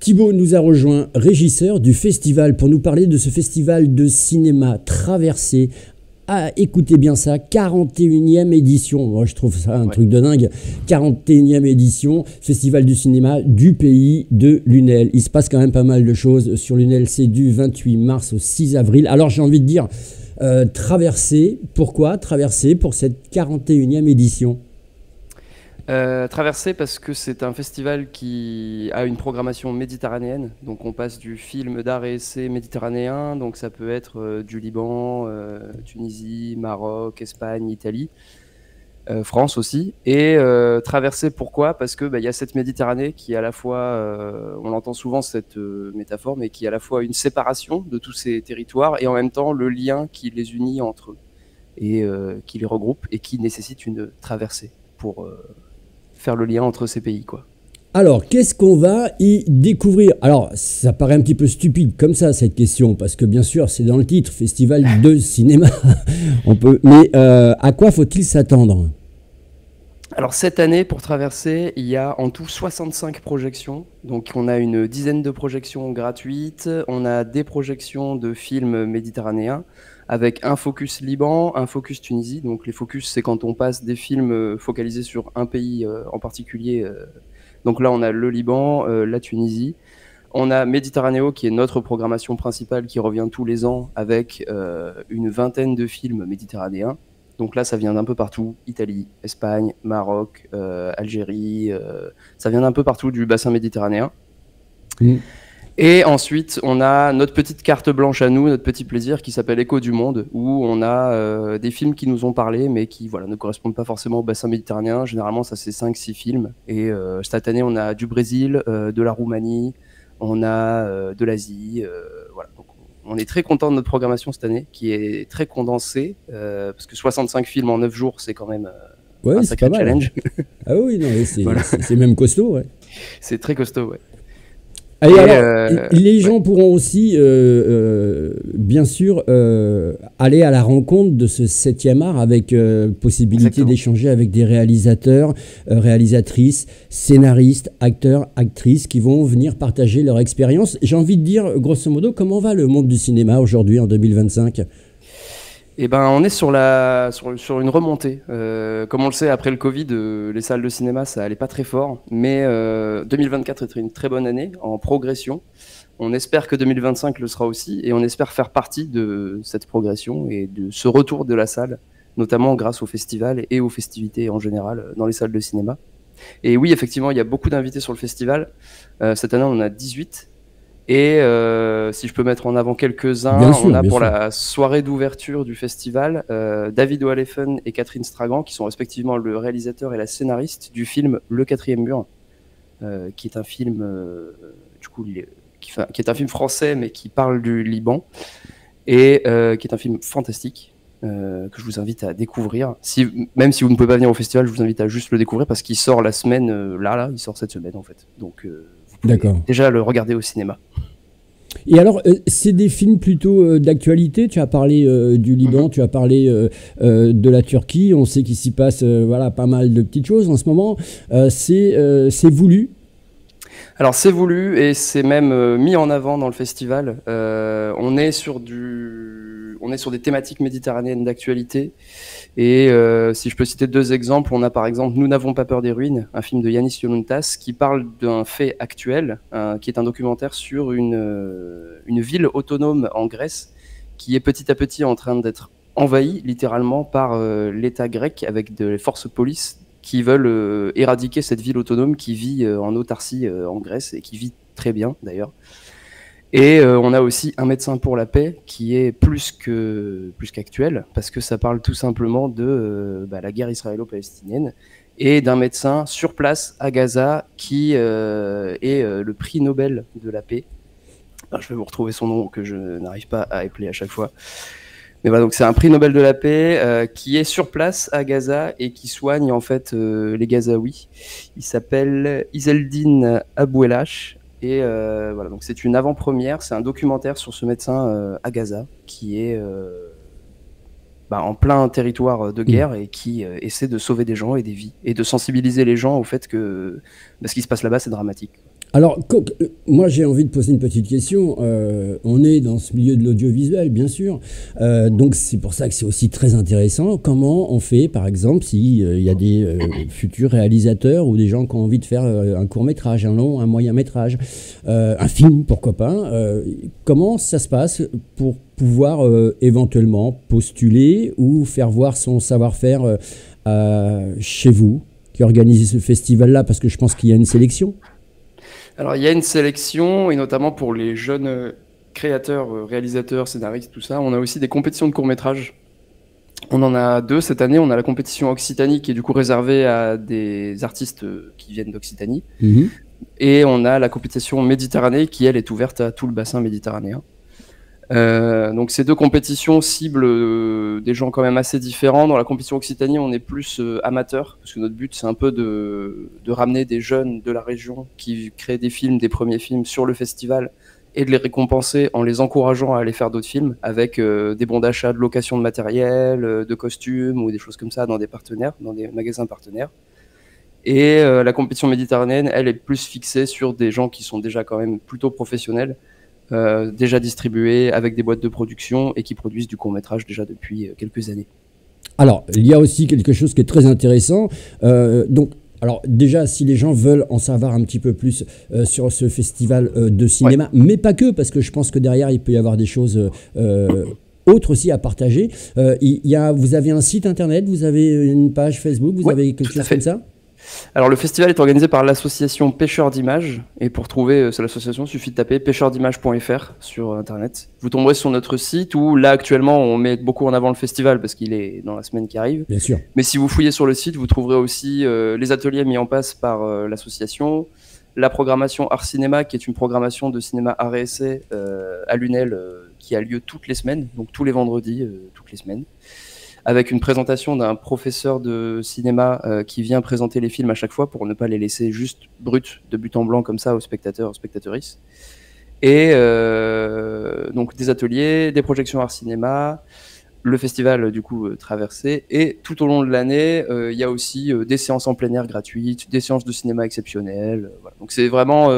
Thibaut nous a rejoint, régisseur du festival, pour nous parler de ce festival de cinéma Traversée. Ah, écoutez bien ça, 41e édition. Moi, je trouve ça un truc de dingue. 41e édition, festival du cinéma du pays de Lunel. Il se passe quand même pas mal de choses sur Lunel. C'est du 28 mars au 6 avril. Alors, j'ai envie de dire, Traversée. Pourquoi Traversée pour cette 41e édition? Traversée parce que c'est un festival qui a une programmation méditerranéenne, donc on passe du film d'art et essai méditerranéen, donc ça peut être du Liban, Tunisie, Maroc, Espagne, Italie, France aussi, et Traversée pourquoi? Parce que y a cette Méditerranée qui est à la fois, on entend souvent cette métaphore, mais qui est à la fois une séparation de tous ces territoires et en même temps le lien qui les unit entre eux et qui les regroupe et qui nécessite une traversée pour faire le lien entre ces pays, quoi. Alors, qu'est-ce qu'on va y découvrir? Alors, ça paraît un petit peu stupide comme ça, cette question, parce que bien sûr, c'est dans le titre, festival de cinéma. Mais à quoi faut-il s'attendre? Alors, cette année, pour Traverser, il y a en tout 65 projections. Donc, on a une dizaine de projections gratuites. On a des projections de films méditerranéens avec un focus Liban, un focus Tunisie. Donc, les focus, c'est quand on passe des films focalisés sur un pays en particulier. Donc là, on a le Liban, la Tunisie. On a Méditerranéo, qui est notre programmation principale, qui revient tous les ans avec une vingtaine de films méditerranéens. Donc là, ça vient d'un peu partout, Italie, Espagne, Maroc, Algérie, ça vient d'un peu partout du bassin méditerranéen. Et ensuite, on a notre petite carte blanche à nous, notre petit plaisir qui s'appelle Écho du Monde, où on a des films qui nous ont parlé, mais qui ne correspondent pas forcément au bassin méditerranéen. Généralement, ça c'est 5-6 films. Et cette année, on a du Brésil, de la Roumanie, on a de l'Asie. Voilà. Donc, on est très content de notre programmation cette année, qui est très condensée, parce que 65 films en 9 jours, c'est quand même un sacré challenge. Ah oui, non, c'est même costaud. Ouais. C'est très costaud, ouais. Et alors, les gens pourront aussi, bien sûr, aller à la rencontre de ce 7e art avec possibilité d'échanger avec des réalisateurs, réalisatrices, scénaristes, acteurs, actrices qui vont venir partager leur expérience. J'ai envie de dire, grosso modo, comment va le monde du cinéma aujourd'hui, en 2025 ? Eh ben, on est sur une remontée. Comme on le sait, après le Covid, les salles de cinéma, ça allait pas très fort. Mais 2024 est une très bonne année en progression. On espère que 2025 le sera aussi. Et on espère faire partie de cette progression et de ce retour de la salle, notamment grâce au festival et aux festivités en général dans les salles de cinéma. Et oui, effectivement, il y a beaucoup d'invités sur le festival. Cette année, on en a 18. Et si je peux mettre en avant quelques-uns, on a pour la soirée d'ouverture du festival David O'Halefon et Catherine Stragan, qui sont respectivement le réalisateur et la scénariste du film Le Quatrième Mur, qui est un film qui est un film français mais qui parle du Liban et qui est un film fantastique que je vous invite à découvrir. Même si vous ne pouvez pas venir au festival, je vous invite à juste le découvrir parce qu'il sort la semaine il sort cette semaine en fait. Donc vous pouvez déjà le regarder au cinéma. Et alors, c'est des films plutôt d'actualité. Tu as parlé du Liban, tu as parlé de la Turquie. On sait qu'il s'y passe pas mal de petites choses en ce moment. C'est voulu. Alors c'est voulu et c'est même mis en avant dans le festival. On est sur des thématiques méditerranéennes d'actualité. Et si je peux citer 2 exemples, on a par exemple Nous n'avons pas peur des ruines, un film de Yannis Yoluntas qui parle d'un fait actuel, qui est un documentaire sur une ville autonome en Grèce qui est petit à petit en train d'être envahie littéralement par l'État grec avec des forces police qui veulent éradiquer cette ville autonome qui vit en autarcie en Grèce et qui vit très bien d'ailleurs. Et on a aussi Un médecin pour la paix qui est plus qu'actuel parce que ça parle tout simplement de la guerre israélo-palestinienne et d'un médecin sur place à Gaza qui est le prix Nobel de la paix. Alors, je vais vous retrouver son nom que je n'arrive pas à épeler à chaque fois. Mais voilà, donc c'est un prix Nobel de la paix qui est sur place à Gaza et qui soigne en fait les Gazaouis. Il s'appelle Izzeldine Abouelache. Et voilà, donc c'est une avant-première, c'est un documentaire sur ce médecin à Gaza qui est en plein territoire de guerre et qui essaie de sauver des gens et des vies et de sensibiliser les gens au fait que ce qui se passe là-bas c'est dramatique. Alors, moi j'ai envie de poser une petite question. On est dans ce milieu de l'audiovisuel, bien sûr. Donc c'est pour ça que c'est aussi très intéressant. Comment on fait, par exemple, s'il y a des futurs réalisateurs ou des gens qui ont envie de faire un court-métrage, un long, un moyen-métrage, un film, pourquoi pas. Comment ça se passe pour pouvoir éventuellement postuler ou faire voir son savoir-faire chez vous, qui organisez ce festival-là, parce que je pense qu'il y a une sélection. Alors, il y a une sélection, et notamment pour les jeunes créateurs, réalisateurs, scénaristes, tout ça. On a aussi des compétitions de court-métrage. On en a 2 cette année. On a la compétition Occitanie, qui est du coup réservée à des artistes qui viennent d'Occitanie. Mhm. Et on a la compétition Méditerranée, qui, elle, est ouverte à tout le bassin méditerranéen. Donc ces 2 compétitions ciblent des gens quand même assez différents. Dans la compétition Occitanie, on est plus amateur, parce que notre but c'est un peu de ramener des jeunes de la région qui créent des films, des premiers films sur le festival, et de les récompenser en les encourageant à aller faire d'autres films, avec des bons d'achat, de location de matériel, de costumes ou des choses comme ça dans des partenaires, dans des magasins partenaires. Et la compétition méditerranéenne, elle est plus fixée sur des gens qui sont déjà quand même plutôt professionnels, déjà distribués avec des boîtes de production et qui produisent du court-métrage déjà depuis quelques années. Alors, il y a aussi quelque chose qui est très intéressant. Alors déjà, si les gens veulent en savoir un petit peu plus sur ce festival de cinéma, mais pas que, parce que je pense que derrière, il peut y avoir des choses autres aussi à partager. Vous avez un site internet, vous avez une page Facebook, vous avez quelque chose comme ça ? Alors le festival est organisé par l'association Pêcheurs d'Images, et pour trouver l'association, il suffit de taper pêcheursd'images.fr sur internet. Vous tomberez sur notre site où là actuellement on met beaucoup en avant le festival parce qu'il est dans la semaine qui arrive. Bien sûr. Mais si vous fouillez sur le site, vous trouverez aussi les ateliers mis en place par l'association, la programmation Art Cinéma qui est une programmation de cinéma art et essai à Lunel qui a lieu toutes les semaines, donc tous les vendredis, toutes les semaines, avec une présentation d'un professeur de cinéma qui vient présenter les films à chaque fois pour ne pas les laisser juste bruts de but en blanc comme ça aux spectateurs, aux spectatrices. Et donc des ateliers, des projections art cinéma, le festival du coup traversé, et tout au long de l'année, il y a aussi des séances en plein air gratuites, des séances de cinéma exceptionnelles. Voilà. Donc c'est vraiment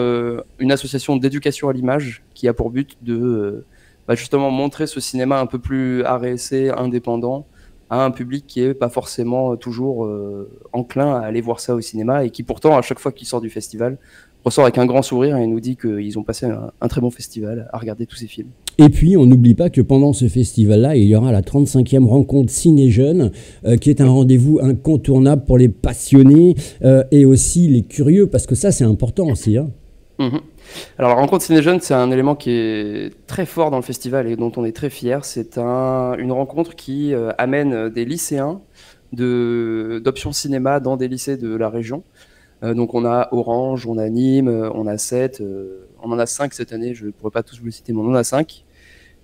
une association d'éducation à l'image qui a pour but de justement montrer ce cinéma un peu plus art et essai, indépendant, à un public qui est pas forcément toujours enclin à aller voir ça au cinéma, et qui pourtant à chaque fois qu'il sort du festival ressort avec un grand sourire et nous dit qu'ils ont passé un très bon festival à regarder tous ces films. Et puis, on n'oublie pas que pendant ce festival-là, il y aura la 35e rencontre Ciné-Jeunes, qui est un rendez-vous incontournable pour les passionnés et aussi les curieux, parce que ça, c'est important aussi. Hein. Mmh. Alors, la rencontre Ciné-Jeunes, c'est un élément qui est très fort dans le festival et dont on est très fier. C'est une rencontre qui amène des lycéens d'options cinéma dans des lycées de la région. Donc on a Orange, on a Nîmes, on a Sète, on en a 5 cette année, je ne pourrais pas tous vous les citer, mais on en a 5.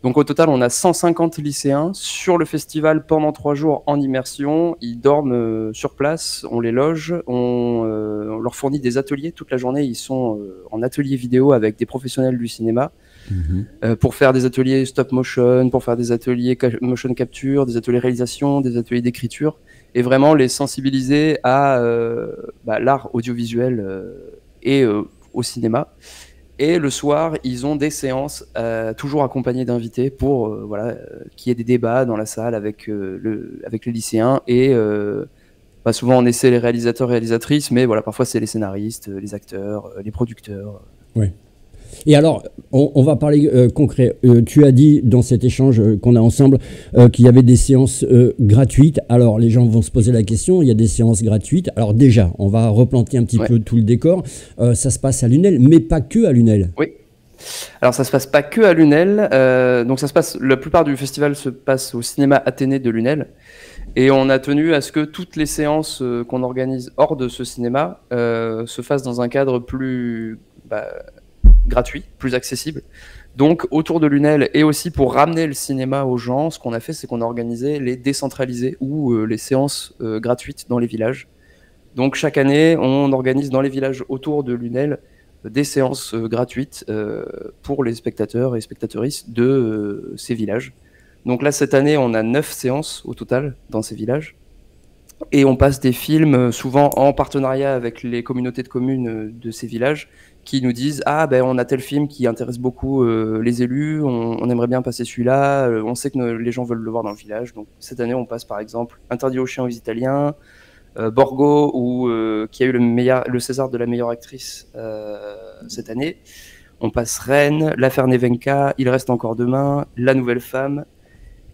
Donc au total, on a 150 lycéens sur le festival pendant 3 jours en immersion. Ils dorment sur place, on les loge, on leur fournit des ateliers toute la journée. Ils sont en atelier vidéo avec des professionnels du cinéma pour faire des ateliers stop motion, pour faire des ateliers motion capture, des ateliers réalisation, des ateliers d'écriture, et vraiment les sensibiliser à l'art audiovisuel et au cinéma. Et le soir, ils ont des séances toujours accompagnées d'invités pour qu'il y ait des débats dans la salle avec les lycéens. Et souvent, on essaie les réalisateurs, réalisatrices, mais voilà, parfois, c'est les scénaristes, les acteurs, les producteurs. Ouais. Et alors, on va parler concret. Tu as dit dans cet échange qu'on a ensemble qu'il y avait des séances gratuites. Alors, les gens vont se poser la question, il y a des séances gratuites. Alors déjà, on va replanter un petit peu tout le décor. Ça se passe à Lunel, mais pas que à Lunel. Oui. Alors, ça se passe pas que à Lunel. Donc, la plupart du festival se passe au cinéma Athénée de Lunel. Et on a tenu à ce que toutes les séances qu'on organise hors de ce cinéma se fassent dans un cadre plus gratuit, plus accessible. Donc autour de Lunel, et aussi pour ramener le cinéma aux gens, ce qu'on a fait, c'est qu'on a organisé les décentralisés ou les séances gratuites dans les villages. Donc chaque année, on organise dans les villages autour de Lunel des séances gratuites pour les spectateurs et spectatrices de ces villages. Donc là, cette année, on a 9 séances au total dans ces villages. Et on passe des films souvent en partenariat avec les communautés de communes de ces villages qui nous disent ah ben on a tel film qui intéresse beaucoup les élus, on aimerait bien passer celui-là, on sait que les gens veulent le voir dans le village. Donc cette année on passe par exemple Interdit aux chiens aux Italiens, Borgo qui a eu le César de la meilleure actrice cette année. On passe Rennes, L'affaire Nevenka, Il reste encore demain, La nouvelle femme.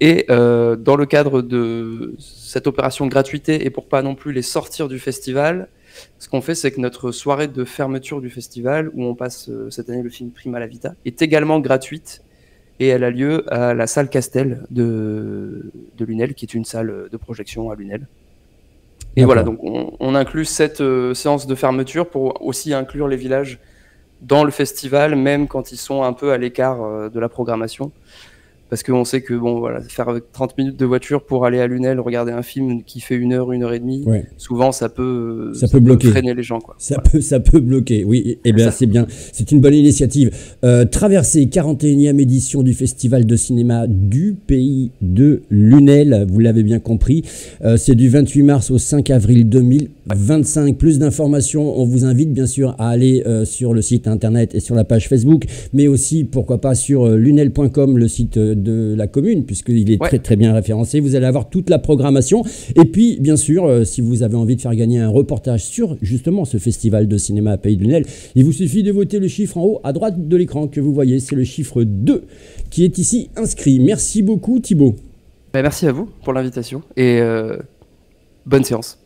Et dans le cadre de cette opération gratuité et pour pas non plus les sortir du festival, ce qu'on fait, c'est que notre soirée de fermeture du festival, où on passe cette année le film Prima la Vita, est également gratuite et elle a lieu à la salle Castel de Lunel, qui est une salle de projection à Lunel. Et voilà, donc on inclut cette séance de fermeture pour aussi inclure les villages dans le festival, même quand ils sont un peu à l'écart de la programmation. Parce qu'on sait que bon, voilà, faire 30 minutes de voiture pour aller à Lunel, regarder un film qui fait 1 heure, 1h30, souvent ça peut bloquer, freiner les gens, quoi. Ça peut bloquer, oui. Et bien c'est bien, c'est une bonne initiative. Traversée, 41e édition du Festival de cinéma du pays de Lunel, vous l'avez bien compris. C'est du 28 mars au 5 avril 2025. Plus d'informations, on vous invite bien sûr à aller sur le site internet et sur la page Facebook, mais aussi pourquoi pas sur lunel.com, le site de la commune, puisqu'il est très très bien référencé. Vous allez avoir toute la programmation. Et puis, bien sûr, si vous avez envie de faire gagner un reportage sur justement ce festival de cinéma à Pays de Lunel, il vous suffit de voter le chiffre en haut à droite de l'écran que vous voyez. C'est le chiffre 2 qui est ici inscrit. Merci beaucoup, Thibaut. Merci à vous pour l'invitation et bonne séance.